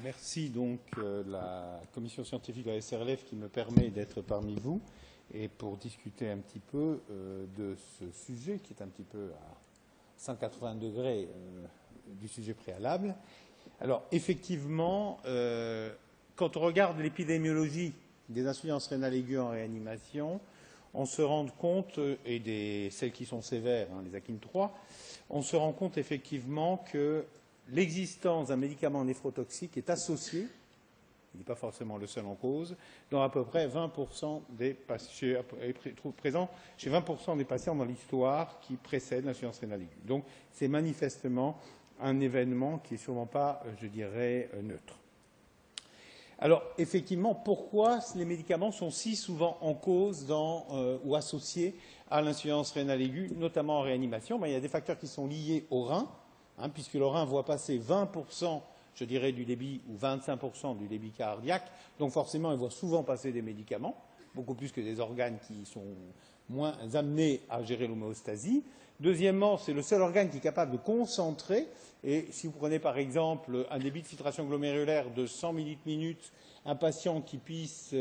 Merci donc la commission scientifique de la SRLF qui me permet d'être parmi vous et pour discuter un petit peu de ce sujet qui est un petit peu à 180 degrés du sujet préalable. Alors effectivement, quand on regarde l'épidémiologie des insuffisances rénales aiguës en réanimation, on se rend compte, et celles qui sont sévères, hein, les AKIN 3, on se rend compte effectivement que l'existence d'un médicament néphrotoxique est associée, il n'est pas forcément le seul en cause, dans à peu près 20% des patients, présent chez 20% des patients dans l'histoire qui précède l'insuffisance rénale aiguë. Donc c'est manifestement un événement qui n'est sûrement pas, je dirais, neutre. Alors, effectivement, pourquoi les médicaments sont si souvent en cause ou associés à l'insuffisance rénale aiguë, notamment en réanimation? Il y a des facteurs qui sont liés au rein, hein, puisque le rein voit passer 20%, je dirais, du débit ou 25% du débit cardiaque. Donc, forcément, il voit souvent passer des médicaments, beaucoup plus que des organes qui sont moins amenés à gérer l'homéostasie. Deuxièmement, c'est le seul organe qui est capable de concentrer. Et si vous prenez par exemple un débit de filtration glomérulaire de 100 ml/min, un patient qui pisse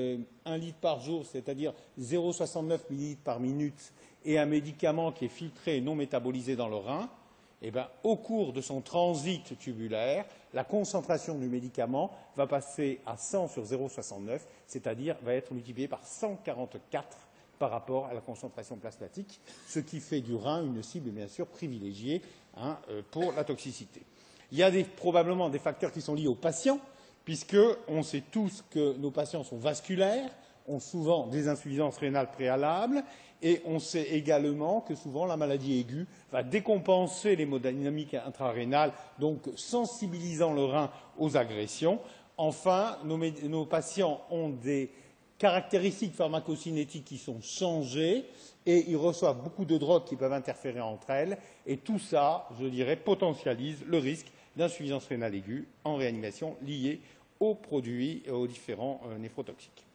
1 litre par jour, c'est-à-dire 0,69 ml par minute, et un médicament qui est filtré et non métabolisé dans le rein, eh bien, au cours de son transit tubulaire, la concentration du médicament va passer à 100 sur 0,69, c'est-à-dire va être multipliée par 144 par rapport à la concentration plasmatique, ce qui fait du rein une cible bien sûr privilégiée pour la toxicité. Il y a probablement des facteurs qui sont liés aux patients, puisqu'on sait tous que nos patients sont vasculaires, ont souvent des insuffisances rénales préalables, et on sait également que souvent la maladie aiguë va décompenser l'hémodynamique intrarénale, donc sensibilisant le rein aux agressions. Enfin, nos patients ont des caractéristiques pharmacocinétiques qui sont changées et ils reçoivent beaucoup de drogues qui peuvent interférer entre elles. Et tout ça, je dirais, potentialise le risque d'insuffisance rénale aiguë en réanimation liée aux produits, aux différents néphrotoxiques.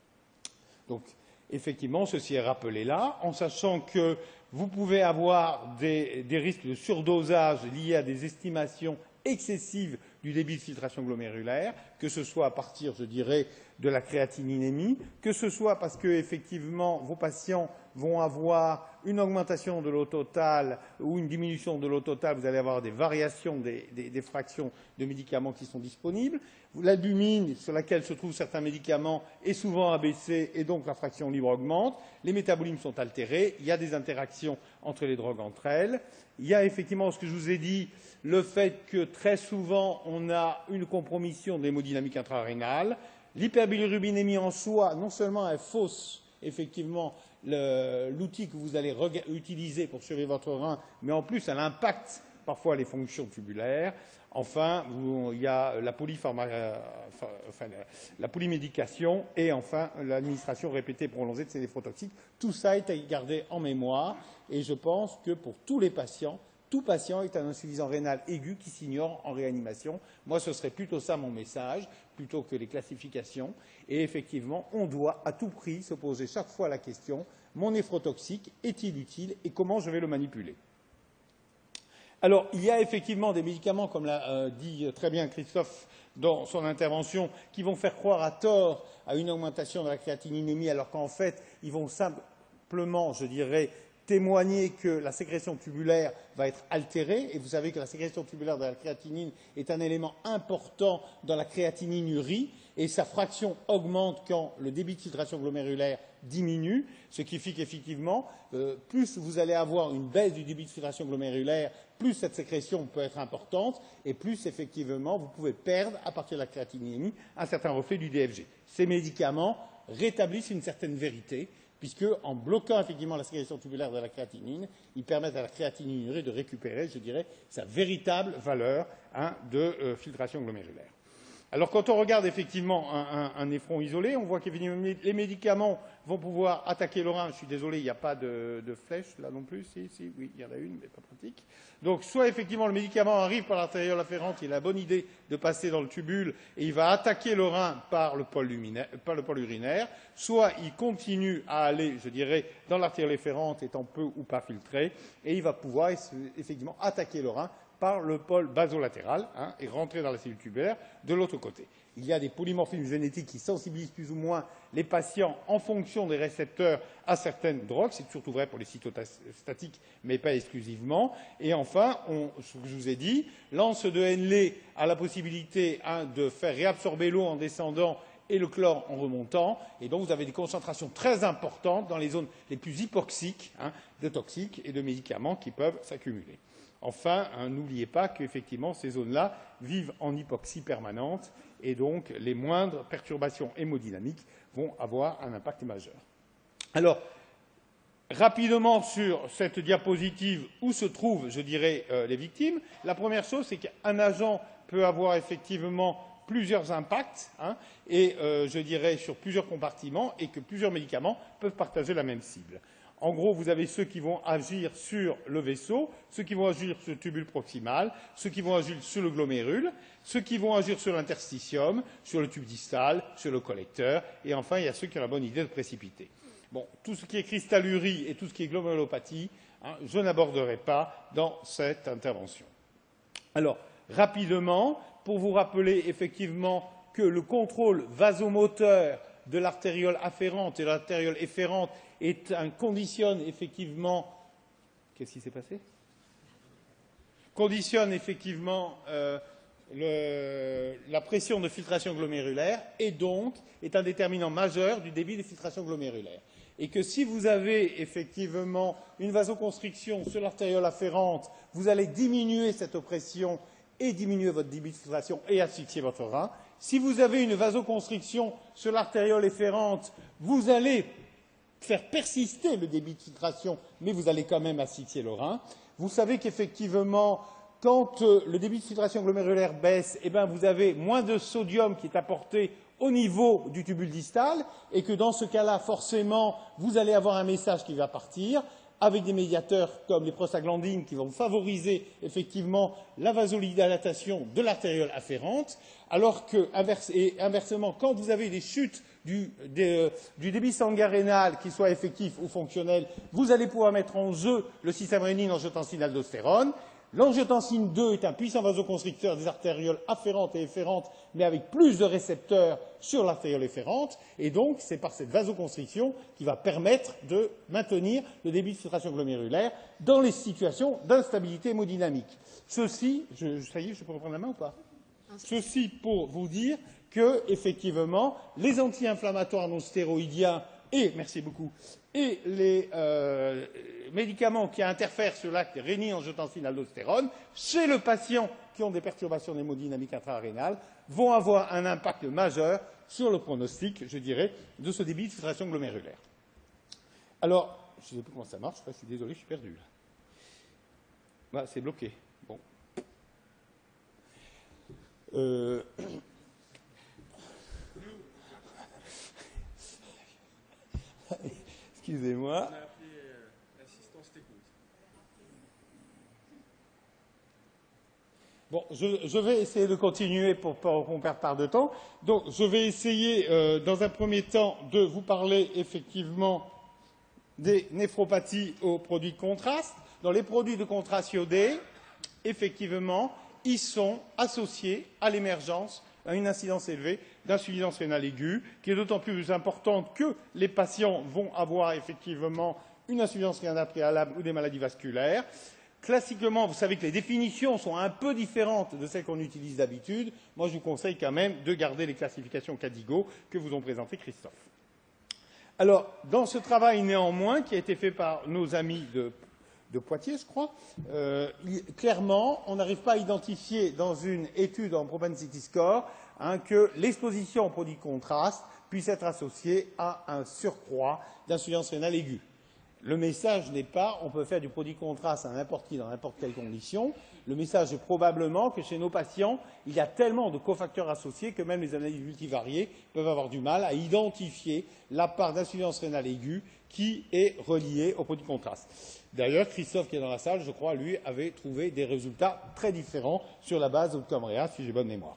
Donc, effectivement, ceci est rappelé là, en sachant que vous pouvez avoir des risques de surdosage liés à des estimations excessives du débit de filtration glomérulaire, que ce soit à partir, je dirais, de la créatininémie, que ce soit parce que, effectivement, vos patients vont avoir une augmentation de l'eau totale ou une diminution de l'eau totale, vous allez avoir des variations des fractions de médicaments qui sont disponibles. L'albumine, sur laquelle se trouvent certains médicaments, est souvent abaissée et donc la fraction libre augmente. Les métabolismes sont altérés. Il y a des interactions entre les drogues entre elles. Il y a effectivement ce que je vous ai dit, le fait que très souvent on a une compromission de l'hémodynamique intrarénale. L'hyperbilirubinémie en soi, non seulement elle fausse effectivement l'outil que vous allez utiliser pour surveiller votre rein, mais en plus elle impacte parfois les fonctions tubulaires. Enfin, il y a la polymédication et enfin l'administration répétée prolongée de ces néphrotoxiques. Tout ça est à garder en mémoire et je pense que pour tous les patients, tout patient est un insuffisant rénal aigu qui s'ignore en réanimation. Moi, ce serait plutôt ça mon message, plutôt que les classifications. Et effectivement, on doit à tout prix se poser chaque fois la question, mon néphrotoxique est-il utile et comment je vais le manipuler? Alors, il y a effectivement des médicaments, comme l'a dit très bien Christophe dans son intervention, qui vont faire croire à tort à une augmentation de la créatininémie, alors qu'en fait, ils vont simplement, je dirais, témoigner que la sécrétion tubulaire va être altérée. Et vous savez que la sécrétion tubulaire de la créatinine est un élément important dans la créatininurie et sa fraction augmente quand le débit de filtration glomérulaire diminue, ce qui fait qu'effectivement, plus vous allez avoir une baisse du débit de filtration glomérulaire, plus cette sécrétion peut être importante et plus effectivement vous pouvez perdre à partir de la créatininémie un certain reflet du DFG. Ces médicaments rétablissent une certaine vérité, puisque en bloquant effectivement la sécrétion tubulaire de la créatinine, ils permettent à la créatininurie de récupérer, je dirais, sa véritable valeur de filtration glomérulaire. Alors, quand on regarde effectivement un néphron isolé, on voit que les médicaments vont pouvoir attaquer le rein. Je suis désolé, il n'y a pas de flèche là non plus. Si, oui, il y en a une, mais pas pratique. Donc, soit effectivement le médicament arrive par l'artériole afférente, il a la bonne idée de passer dans le tubule et il va attaquer le rein par le pôle urinaire, soit il continue à aller, je dirais, dans l'artériole afférente étant peu ou pas filtré et il va pouvoir effectivement attaquer le rein par le pôle basolatéral et rentrer dans la cellule tubulaire de l'autre côté. Il y a des polymorphismes génétiques qui sensibilisent plus ou moins les patients en fonction des récepteurs à certaines drogues. C'est surtout vrai pour les cytostatiques, mais pas exclusivement. Et enfin, ce que je vous ai dit, l'anse de Henle a la possibilité de faire réabsorber l'eau en descendant et le chlore en remontant. Et donc, vous avez des concentrations très importantes dans les zones les plus hypoxiques de toxiques et de médicaments qui peuvent s'accumuler. Enfin, n'oubliez pas qu'effectivement, ces zones-là vivent en hypoxie permanente et donc les moindres perturbations hémodynamiques vont avoir un impact majeur. Alors, rapidement sur cette diapositive, où se trouvent, je dirais, les victimes. La première chose, c'est qu'un agent peut avoir effectivement plusieurs impacts, et je dirais sur plusieurs compartiments, et que plusieurs médicaments peuvent partager la même cible. En gros, vous avez ceux qui vont agir sur le vaisseau, ceux qui vont agir sur le tubule proximal, ceux qui vont agir sur le glomérule, ceux qui vont agir sur l'interstitium, sur le tube distal, sur le collecteur, et enfin, il y a ceux qui ont la bonne idée de précipiter. Bon, tout ce qui est cristallurie et tout ce qui est glomérulopathie, je n'aborderai pas dans cette intervention. Alors, rapidement, pour vous rappeler effectivement que le contrôle vasomoteur de l'artériole afférente et de l'artériole efférente conditionne effectivement. Qu'est-ce qui s'est passé? Conditionne effectivement la pression de filtration glomérulaire et donc est un déterminant majeur du débit de filtration glomérulaire. Et que si vous avez effectivement une vasoconstriction sur l'artériole afférente, vous allez diminuer cette pression et diminuer votre débit de filtration et asphyxier votre rein. Si vous avez une vasoconstriction sur l'artériole efférente, vous allez faire persister le débit de filtration, mais vous allez quand même asphyxier le rein. Vous savez qu'effectivement, quand le débit de filtration glomérulaire baisse, vous avez moins de sodium qui est apporté au niveau du tubule distal, et que dans ce cas-là, forcément, vous allez avoir un message qui va partir, avec des médiateurs comme les prostaglandines qui vont favoriser effectivement la vasodilatation de l'artériole afférente, alors que, inversement, quand vous avez des chutes du débit sanguin rénal, qu'il soit effectif ou fonctionnel, vous allez pouvoir mettre en jeu le système rénine-angiotensine-aldostérone. L'angiotensine 2 est un puissant vasoconstricteur des artérioles afférentes et efférentes, mais avec plus de récepteurs sur l'artériole efférente, et donc c'est par cette vasoconstriction qui va permettre de maintenir le débit de filtration glomérulaire dans les situations d'instabilité hémodynamique. Ceci, ça y est, je peux reprendre la main ou pas? Ceci pour vous dire que, effectivement, les anti-inflammatoires non stéroïdiens merci beaucoup, et les médicaments qui interfèrent sur l'acte rénine-angiotensine-aldostérone, chez le patient qui ont des perturbations d'hémodynamique intrarénale, vont avoir un impact majeur sur le pronostic, je dirais, de ce débit de filtration glomérulaire. Alors, je ne sais plus comment ça marche, je suis désolé, je suis perdu là. C'est bloqué. Bon. Excusez-moi. On a appelé l'assistance technique. Bon, je vais essayer de continuer pour pas qu'on perde pas de temps. Donc, je vais essayer, dans un premier temps, de vous parler effectivement des néphropathies aux produits de contraste. Dans les produits de contraste iodés, effectivement, ils sont associés à l'émergence, à une incidence élevée d'insuffisance rénale aiguë, qui est d'autant plus importante que les patients vont avoir effectivement une insuffisance rénale préalable ou des maladies vasculaires. Classiquement, vous savez que les définitions sont un peu différentes de celles qu'on utilise d'habitude. Moi, je vous conseille quand même de garder les classifications CADIGO que vous ont présentées Christophe. Alors, dans ce travail néanmoins, qui a été fait par nos amis de Poitiers, je crois, clairement, on n'arrive pas à identifier dans une étude en propensity score que l'exposition aux produits de contraste puisse être associée à un surcroît d'insuffisance rénale aiguë. Le message n'est pas on peut faire du produit de contraste à n'importe qui dans n'importe quelle condition. Le message est probablement que chez nos patients, il y a tellement de cofacteurs associés que même les analyses multivariées peuvent avoir du mal à identifier la part d'insuffisance rénale aiguë qui est reliée au produit de contraste. D'ailleurs, Christophe, qui est dans la salle, je crois, lui, avait trouvé des résultats très différents sur la base d'Outcome-REA, si j'ai bonne mémoire.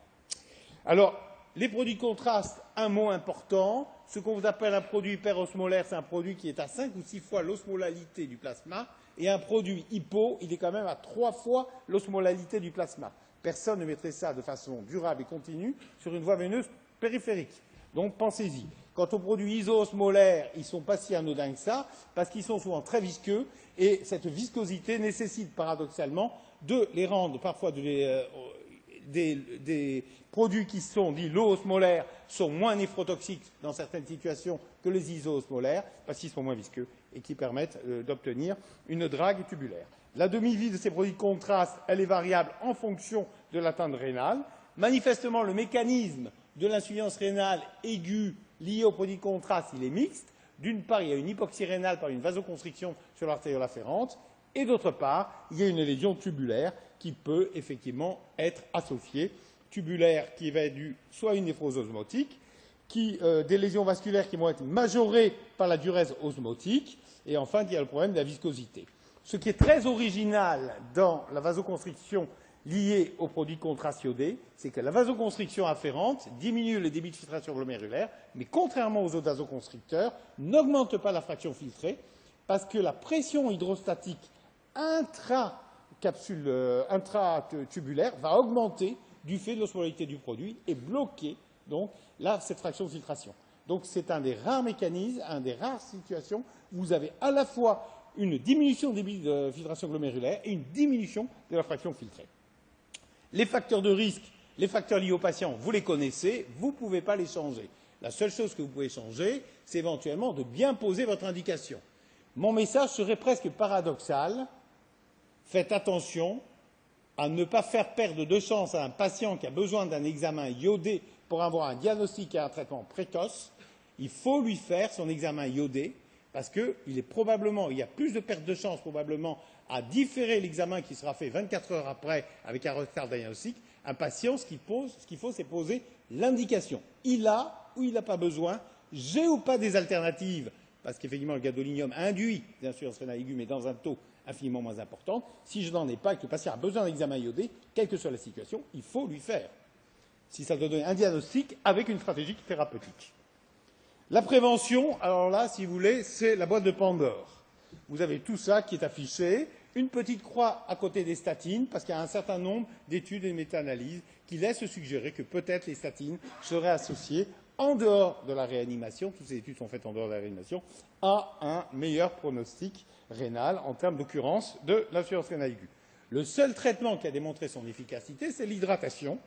Alors, les produits de contraste, un mot important, ce qu'on vous appelle un produit hyperosmolaire, c'est un produit qui est à 5 ou 6 fois l'osmolalité du plasma, et un produit hypo, il est quand même à 3 fois l'osmolalité du plasma. Personne ne mettrait ça de façon durable et continue sur une voie veineuse périphérique. Donc pensez-y. Quant aux produits iso-osmolaires, ils ne sont pas si anodins que ça, parce qu'ils sont souvent très visqueux, et cette viscosité nécessite paradoxalement de les rendre parfois des produits qui sont dits low-osmolaires sont moins néphrotoxiques dans certaines situations que les iso-osmolaires, parce qu'ils sont moins visqueux et qui permettent d'obtenir une drague tubulaire. La demi-vie de ces produits de contraste, elle est variable en fonction de l'atteinte rénale. Manifestement, le mécanisme de l'insuffisance rénale aiguë liée aux produits de contraste, il est mixte. D'une part, il y a une hypoxie rénale par une vasoconstriction sur l'artériole afférente, et d'autre part, il y a une lésion tubulaire qui peut effectivement être associée, tubulaire qui va être due soit à une néphrose osmotique, des lésions vasculaires qui vont être majorées par la diurèse osmotique, et enfin, il y a le problème de la viscosité. Ce qui est très original dans la vasoconstriction liée aux produits de contraste iodés, c'est que la vasoconstriction afférente diminue le débit de filtration glomérulaire, mais contrairement aux autres vasoconstricteurs, n'augmente pas la fraction filtrée, parce que la pression hydrostatique intratubulaire va augmenter du fait de l'osmolalité du produit et bloquer donc cette fraction de filtration. Donc c'est un des rares mécanismes, une des rares situations où vous avez à la fois une diminution du débit de filtration glomérulaire et une diminution de la fraction filtrée. Les facteurs de risque, les facteurs liés au patient, vous les connaissez, vous ne pouvez pas les changer. La seule chose que vous pouvez changer, c'est éventuellement de bien poser votre indication. Mon message serait presque paradoxal. Faites attention à ne pas faire perdre de chance à un patient qui a besoin d'un examen iodé pour avoir un diagnostic et un traitement précoce. Il faut lui faire son examen iodé parce qu'il y a plus de perte de chance probablement à différer l'examen qui sera fait 24 heures après avec un retard diagnostic. Un patient, ce qu'il faut, c'est poser l'indication. Il a ou il n'a pas besoin, j'ai ou pas des alternatives, parce qu'effectivement le gadolinium induit l'insuffisance rénale aiguë, mais dans un taux infiniment moins important. Si je n'en ai pas et que le patient a besoin d'un examen iodé, quelle que soit la situation, il faut lui faire. Si ça doit donner un diagnostic avec une stratégie thérapeutique. La prévention, alors là, si vous voulez, c'est la boîte de Pandore. Vous avez tout ça qui est affiché, une petite croix à côté des statines, parce qu'il y a un certain nombre d'études et de méta-analyses qui laissent suggérer que peut-être les statines seraient associées, en dehors de la réanimation, toutes ces études sont faites en dehors de la réanimation, à un meilleur pronostic rénal en termes d'occurrence de l'insuffisance rénale aiguë. Le seul traitement qui a démontré son efficacité, c'est l'hydratation,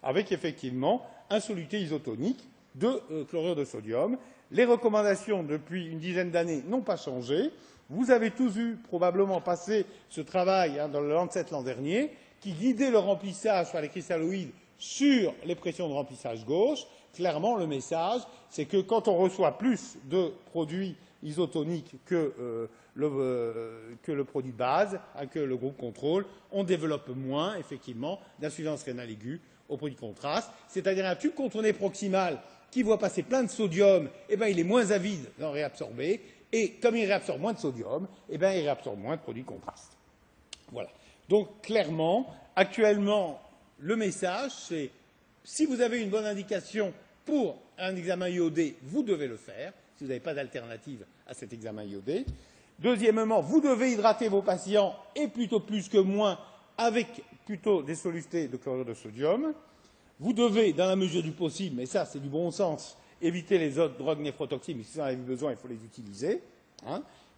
avec effectivement un soluté isotonique de chlorure de sodium. Les recommandations depuis une dizaine d'années n'ont pas changé. Vous avez tous vu probablement passer ce travail dans le Lancet l'an dernier, qui guidait le remplissage par les cristalloïdes sur les pressions de remplissage gauche. Clairement, le message, c'est que quand on reçoit plus de produits isotoniques que le produit base, que le groupe contrôle, on développe moins, effectivement, d'insuffisance rénale aiguë au produit de contraste. C'est-à-dire un tube contourné proximal qui voit passer plein de sodium, il est moins avide d'en réabsorber. Et comme il réabsorbe moins de sodium, il réabsorbe moins de produits de contraste. Voilà. Donc, clairement, actuellement, le message, c'est si vous avez une bonne indication pour un examen iodé, vous devez le faire, si vous n'avez pas d'alternative à cet examen iodé. Deuxièmement, vous devez hydrater vos patients, et plutôt plus que moins, avec plutôt des solutés de chlorure de sodium. Vous devez, dans la mesure du possible, mais ça c'est du bon sens, éviter les autres drogues néphrotoxiques, mais si vous en avez besoin, il faut les utiliser.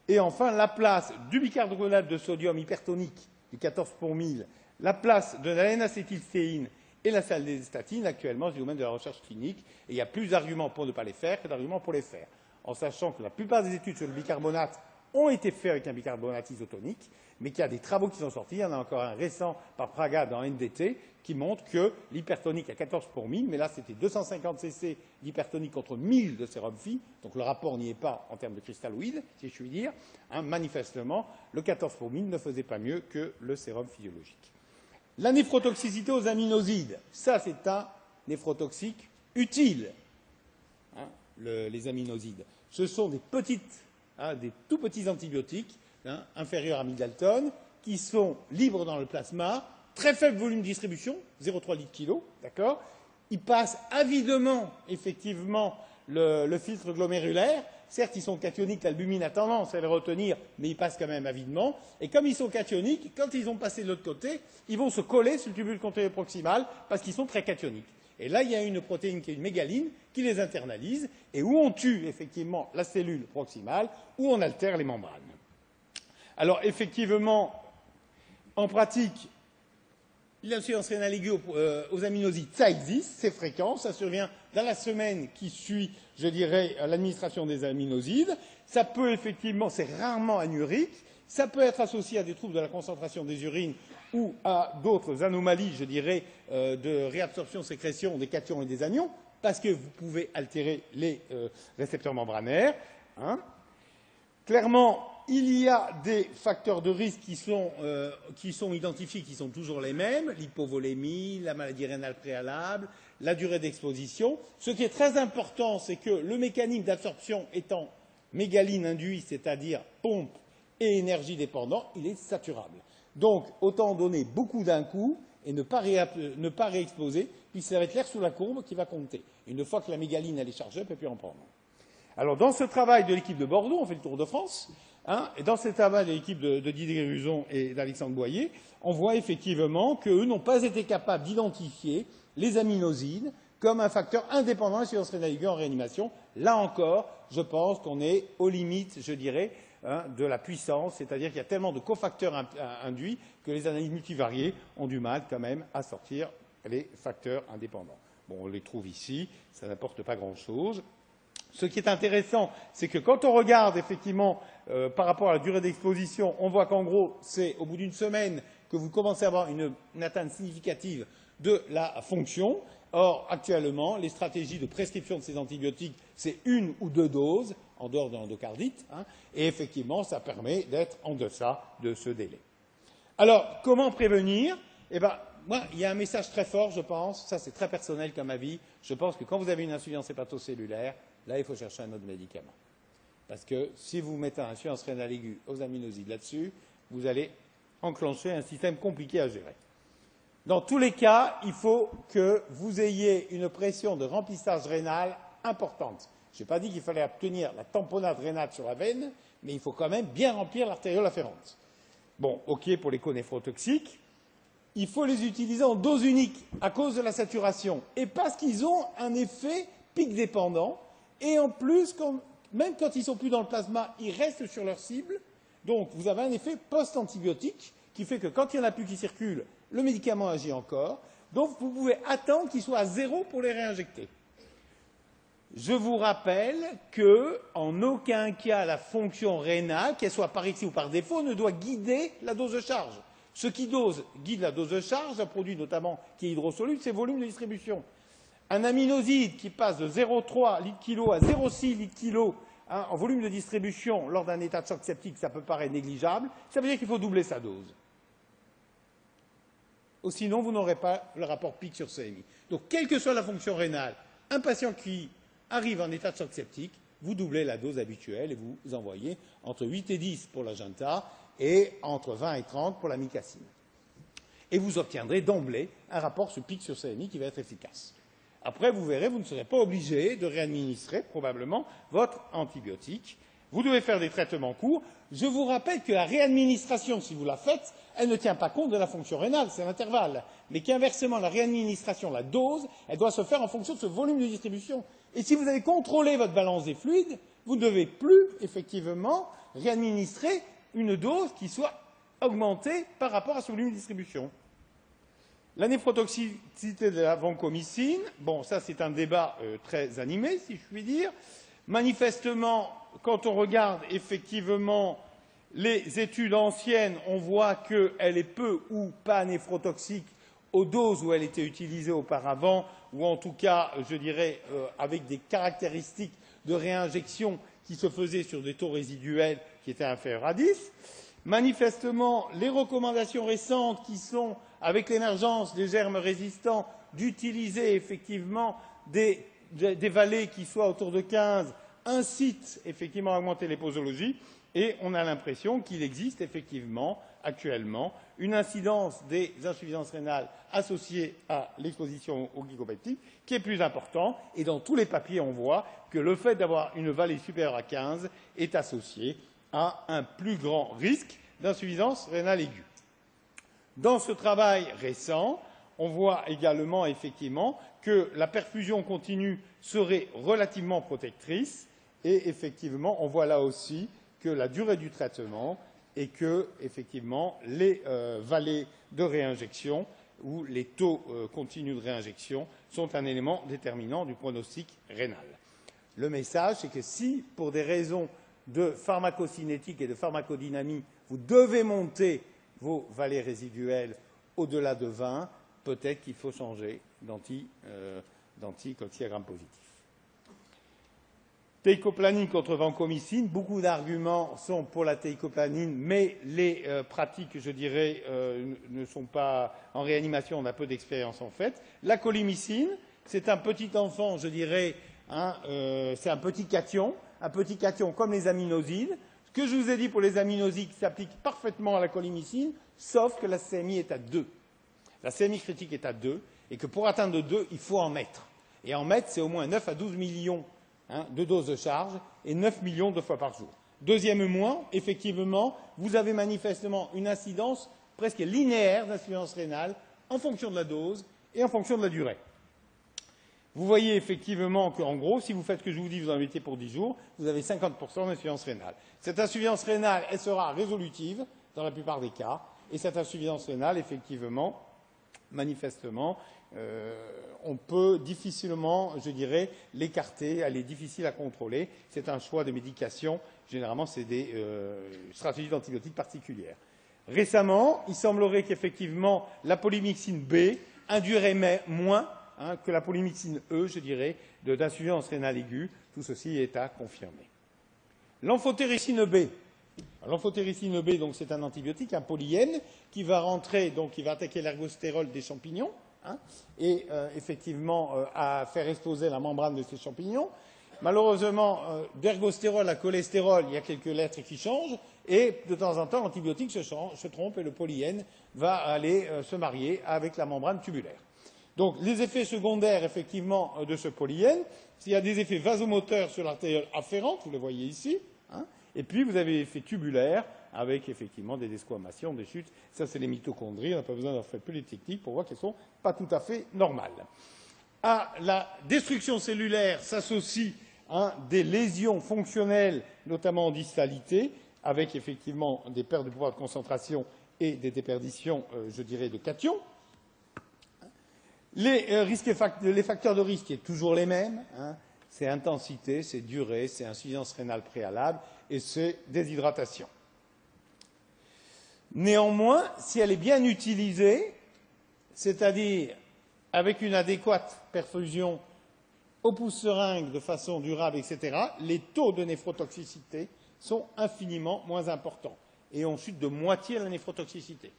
Et enfin, la place du bicarbonate de sodium hypertonique, du 14 pour 1000, la place de la N-acétylstéine et la saldestatine, actuellement, c'est le domaine de la recherche clinique, et il y a plus d'arguments pour ne pas les faire que d'arguments pour les faire. En sachant que la plupart des études sur le bicarbonate ont été faites avec un bicarbonate isotonique, mais qu'il y a des travaux qui sont sortis, il y en a encore un récent par Praga dans NDT, qui montre que l'hypertonique à 14 pour 1000, mais là c'était 250 cc d'hypertonique contre 1000 de sérum phi, donc le rapport n'y est pas en termes de cristalloïdes, si je puis dire. Manifestement, le 14 pour 1000 ne faisait pas mieux que le sérum physiologique. La néphrotoxicité aux aminosides, ça c'est un néphrotoxique utile, les aminosides. Ce sont des tout petits antibiotiques, inférieurs à 1000 Dalton, qui sont libres dans le plasma, très faible volume de distribution, 0,3 litres kilo, d'accord. Ils passent avidement, effectivement, le filtre glomérulaire, certes ils sont cationiques, l'albumine a tendance à les retenir, mais ils passent quand même avidement, et comme ils sont cationiques, quand ils ont passé de l'autre côté, ils vont se coller sur le tubule contrôlé proximal parce qu'ils sont très cationiques. Et là, il y a une protéine qui est une mégaline qui les internalise, et où on tue effectivement la cellule proximale, où on altère les membranes. Alors effectivement, en pratique, l'insuffisance rénale aiguë aux aminosides, ça existe, c'est fréquent, ça survient dans la semaine qui suit, je dirais, l'administration des aminosides. Ça peut effectivement, c'est rarement anurique, ça peut être associé à des troubles de la concentration des urines ou à d'autres anomalies, je dirais, de réabsorption-sécrétion des cations et des anions, parce que vous pouvez altérer les récepteurs membranaires. Hein. Clairement, il y a des facteurs de risque qui sont identifiés, qui sont toujours les mêmes, l'hypovolémie, la maladie rénale préalable, la durée d'exposition. Ce qui est très important, c'est que le mécanisme d'absorption étant mégaline induit, c'est-à-dire pompe et énergie dépendant, il est saturable. Donc, autant donner beaucoup d'un coup et ne pas réexploser, puis ça va être l'air sous la courbe qui va compter. Une fois que la mégaline elle est chargée, on ne peut plus en prendre. Alors, dans ce travail de l'équipe de Bordeaux, on fait le tour de France, hein, et dans ce travail de l'équipe de Didier Gruson et d'Alexandre Boyer, on voit effectivement qu'eux n'ont pas été capables d'identifier les aminosides comme un facteur indépendant de l'insuffisance rénale aiguë en réanimation. Là encore, je pense qu'on est aux limites, je dirais, de la puissance, c'est-à-dire qu'il y a tellement de cofacteurs induits que les analyses multivariées ont du mal quand même à sortir les facteurs indépendants. Bon, on les trouve ici, ça n'apporte pas grand-chose. Ce qui est intéressant, c'est que quand on regarde effectivement par rapport à la durée d'exposition, on voit qu'en gros, c'est au bout d'une semaine que vous commencez à avoir une atteinte significative de la fonction. Or, actuellement, les stratégies de prescription de ces antibiotiques, c'est 1 ou 2 doses, en dehors de l'endocardite, hein, et effectivement, ça permet d'être en deçà de ce délai. Alors, comment prévenir? Eh bien, moi, il y a un message très fort, je pense, ça c'est très personnel comme avis, je pense que quand vous avez une insuffisance hépatocellulaire, là, il faut chercher un autre médicament. Parce que si vous mettez une insuffisance rénale aiguë aux aminosides là-dessus, vous allez enclencher un système compliqué à gérer. Dans tous les cas, il faut que vous ayez une pression de remplissage rénal importante. Je n'ai pas dit qu'il fallait obtenir la tamponnade rénale sur la veine, mais il faut quand même bien remplir l'artériole afférente. Bon, OK pour les conéphrotoxiques. Il faut les utiliser en dose unique à cause de la saturation et parce qu'ils ont un effet pic dépendant et en plus, même quand ils ne sont plus dans le plasma, ils restent sur leur cible. Donc, vous avez un effet post-antibiotique qui fait que quand il n'y en a plus qui circulent, le médicament agit encore. Donc, vous pouvez attendre qu'il soit à 0 pour les réinjecter. Je vous rappelle qu'en aucun cas la fonction rénale, qu'elle soit par excès ou par défaut, ne doit guider la dose de charge. Ce qui guide la dose de charge, un produit notamment qui est hydrosoluble, c'est le volume de distribution. Un aminoside qui passe de 0,3 litres-kilo à 0,6 litres-kilo en volume de distribution lors d'un état de choc septique, ça peut paraître négligeable. Ça veut dire qu'il faut doubler sa dose. Ou sinon, vous n'aurez pas le rapport pic sur CMI. Donc, quelle que soit la fonction rénale, un patient qui arrive en état de choc septique, vous doublez la dose habituelle et vous envoyez entre 8 et 10 pour la Janta et entre 20 et 30 pour la Micacine. Et vous obtiendrez d'emblée un rapport sur pic sur CMI qui va être efficace. Après, vous verrez, vous ne serez pas obligé de réadministrer probablement votre antibiotique. Vous devez faire des traitements courts. Je vous rappelle que la réadministration, si vous la faites, elle ne tient pas compte de la fonction rénale, c'est l'intervalle. Mais qu'inversement, la réadministration, la dose, elle doit se faire en fonction de ce volume de distribution. Et si vous avez contrôlé votre balance des fluides, vous ne devez plus, effectivement, réadministrer une dose qui soit augmentée par rapport à ce volume de distribution. La néphrotoxicité de la vancomycine, bon, ça c'est un débat très animé, si je puis dire. Manifestement, quand on regarde effectivement les études anciennes, on voit qu'elle est peu ou pas néphrotoxique aux doses où elle était utilisée auparavant, ou en tout cas, je dirais, avec des caractéristiques de réinjection qui se faisaient sur des taux résiduels qui étaient inférieurs à 10. Manifestement, les recommandations récentes qui sont, avec l'émergence des germes résistants, d'utiliser effectivement des vallées qui soient autour de 15, incitent effectivement à augmenter les posologies, et on a l'impression qu'il existe effectivement actuellement une incidence des insuffisances rénales associées à l'exposition aux glycopeptides qui est plus importante. Et dans tous les papiers, on voit que le fait d'avoir une vallée supérieure à 15 est associé à un plus grand risque d'insuffisance rénale aiguë. Dans ce travail récent, on voit également effectivement que la perfusion continue serait relativement protectrice et effectivement, on voit là aussi que la durée du traitement et que effectivement les vallées de réinjection ou les taux continus de réinjection sont un élément déterminant du pronostic rénal. Le message, c'est que si, pour des raisons de pharmacocinétique et de pharmacodynamie, vous devez monter vos vallées résiduelles au-delà de 20, peut-être qu'il faut changer d'anticoaxiagramme positif. Teicoplanin contre vancomycine, beaucoup d'arguments sont pour la teicoplanin, mais les pratiques, je dirais, ne sont pas en réanimation, on a peu d'expérience en fait. La colimycine, c'est un petit enfant, je dirais, c'est un petit cation comme les aminosides. Ce que je vous ai dit pour les aminosides s'applique parfaitement à la colimycine, sauf que la CMI est à 2. La CMI critique est à 2, et que pour atteindre 2, il faut en mettre. Et en mettre, c'est au moins 9 à 12 millions de doses de charge, et 9 millions 2 fois par jour. Deuxièmement, effectivement, vous avez manifestement une incidence presque linéaire d'insuffisance rénale en fonction de la dose et en fonction de la durée. Vous voyez effectivement qu'en gros, si vous faites ce que je vous dis, vous en mettez pour 10 jours, vous avez 50% d'insuffisance rénale. Cette insuffisance rénale, elle sera résolutive dans la plupart des cas, et cette insuffisance rénale, effectivement, manifestement, on peut difficilement, je dirais, l'écarter, elle est difficile à contrôler. C'est un choix de médication, généralement c'est des stratégies d'antibiotiques particulières. Récemment, il semblerait qu'effectivement la polymyxine B induirait moins que la polymyxine E, je dirais, d'insuffisance rénale aiguë. Tout ceci est à confirmer. L'amphotéricine B. L'amphotéricine B, donc, c'est un antibiotique, un polyène, qui va rentrer, donc, qui va attaquer l'ergostérol des champignons, et effectivement à faire exploser la membrane de ces champignons. Malheureusement, d'ergostérol à cholestérol, il y a quelques lettres qui changent, et de temps en temps, l'antibiotique se trompe et le polyène va aller se marier avec la membrane tubulaire. Donc, les effets secondaires, effectivement, de ce polyène, il y a des effets vasomoteurs sur l'artériole afférente, vous le voyez ici, et puis vous avez l'effet tubulaire avec effectivement des desquamations, des chutes. Ça, c'est les mitochondries, on n'a pas besoin d'en faire plus les techniques pour voir qu'elles sont pas tout à fait normales. À la destruction cellulaire s'associent des lésions fonctionnelles, notamment en distalité, avec effectivement des pertes de pouvoir de concentration et des déperditions, je dirais, de cations. Les facteurs de risque sont toujours les mêmes. C'est intensité, c'est durée, c'est insuffisance rénale préalable et c'est déshydratation. Néanmoins, si elle est bien utilisée, c'est-à-dire avec une adéquate perfusion au pouce-seringue de façon durable, etc., les taux de néphrotoxicité sont infiniment moins importants et on chute de moitié la néphrotoxicité.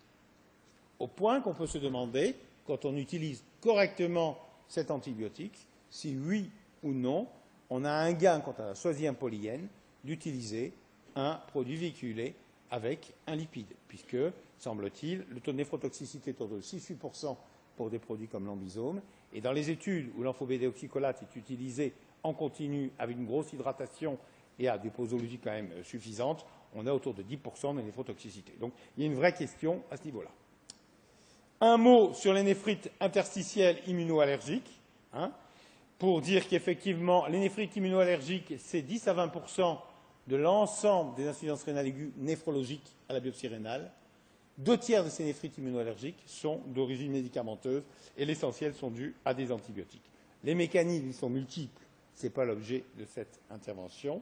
Au point qu'on peut se demander, quand on utilise correctement cet antibiotique, si oui ou non, on a un gain quand on a choisi un polyène d'utiliser un produit véhiculé avec un lipide, puisque, semble-t-il, le taux de néphrotoxicité est autour de 6-8% pour des produits comme l'ambisome, et dans les études où l'amphobédéoxycholate est utilisé en continu avec une grosse hydratation et à des posologies quand même suffisantes, on a autour de 10% de néphrotoxicité. Donc, il y a une vraie question à ce niveau-là. Un mot sur les néphrites interstitielles immunoallergiques, pour dire qu'effectivement, les néphrites immunoallergiques, c'est 10 à 20% de l'ensemble des insuffisances rénales aiguës néphrologiques à la biopsie rénale. 2 tiers de ces néphrites immunoallergiques sont d'origine médicamenteuse et l'essentiel sont dus à des antibiotiques. Les mécanismes sont multiples, ce n'est pas l'objet de cette intervention.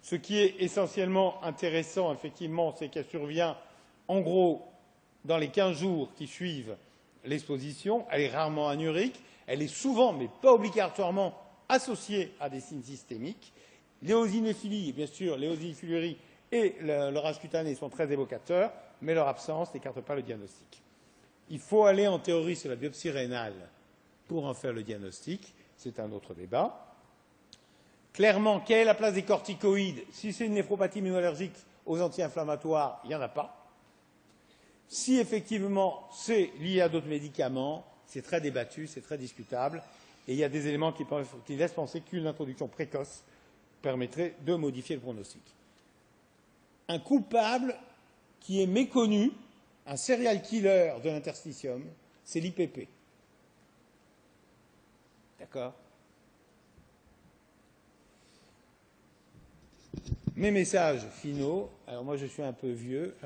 Ce qui est essentiellement intéressant, effectivement, c'est qu'elle survient en gros dans les 15 jours qui suivent l'exposition. Elle est rarement anurique, elle est souvent, mais pas obligatoirement, associée à des signes systémiques. L'éosinophilie, bien sûr, l'éosinophilurie et le rage cutané sont très évocateurs, mais leur absence n'écarte pas le diagnostic. Il faut aller en théorie sur la biopsie rénale pour en faire le diagnostic, c'est un autre débat. Clairement, quelle est la place des corticoïdes? Si c'est une néphropathie immunoallergique aux anti-inflammatoires, il n'y en a pas. Si effectivement c'est lié à d'autres médicaments, c'est très débattu, c'est très discutable, et il y a des éléments qui laissent penser qu'une introduction précoce permettrait de modifier le pronostic. Un coupable qui est méconnu, un serial killer de l'interstitium, c'est l'IPP. D'accord? Mes messages finaux, alors moi je suis un peu vieux,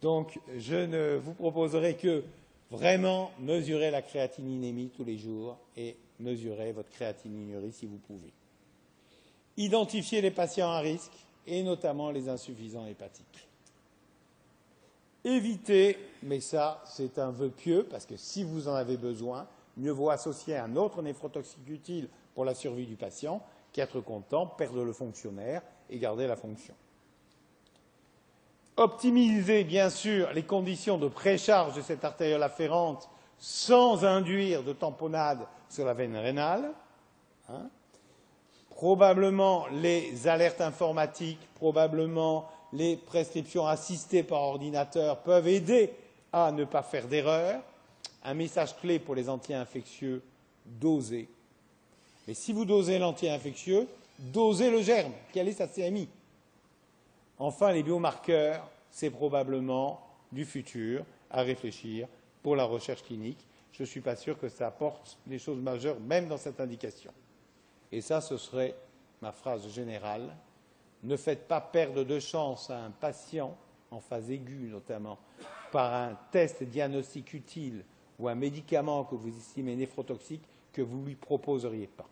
donc je ne vous proposerai que vraiment mesurer la créatininémie tous les jours et mesurer votre créatininurie si vous pouvez. Identifier les patients à risque et notamment les insuffisants hépatiques. Éviter, mais ça c'est un vœu pieux parce que si vous en avez besoin, mieux vaut associer un autre néphrotoxique utile pour la survie du patient qu'être content, perdre le fonctionnaire et garder la fonction. Optimiser, bien sûr, les conditions de précharge de cette artériole afférente sans induire de tamponnade sur la veine rénale. Probablement les alertes informatiques, probablement les prescriptions assistées par ordinateur peuvent aider à ne pas faire d'erreur. Un message clé pour les anti-infectieux, dosez. Mais si vous dosez l'anti-infectieux, dosez le germe. Quelle est sa CMI? Enfin, les biomarqueurs, c'est probablement du futur à réfléchir pour la recherche clinique. Je ne suis pas sûr que ça apporte des choses majeures, même dans cette indication. Et ça, ce serait ma phrase générale. Ne faites pas perdre de chance à un patient, en phase aiguë notamment, par un test diagnostique utile ou un médicament que vous estimez néphrotoxique que vous ne lui proposeriez pas.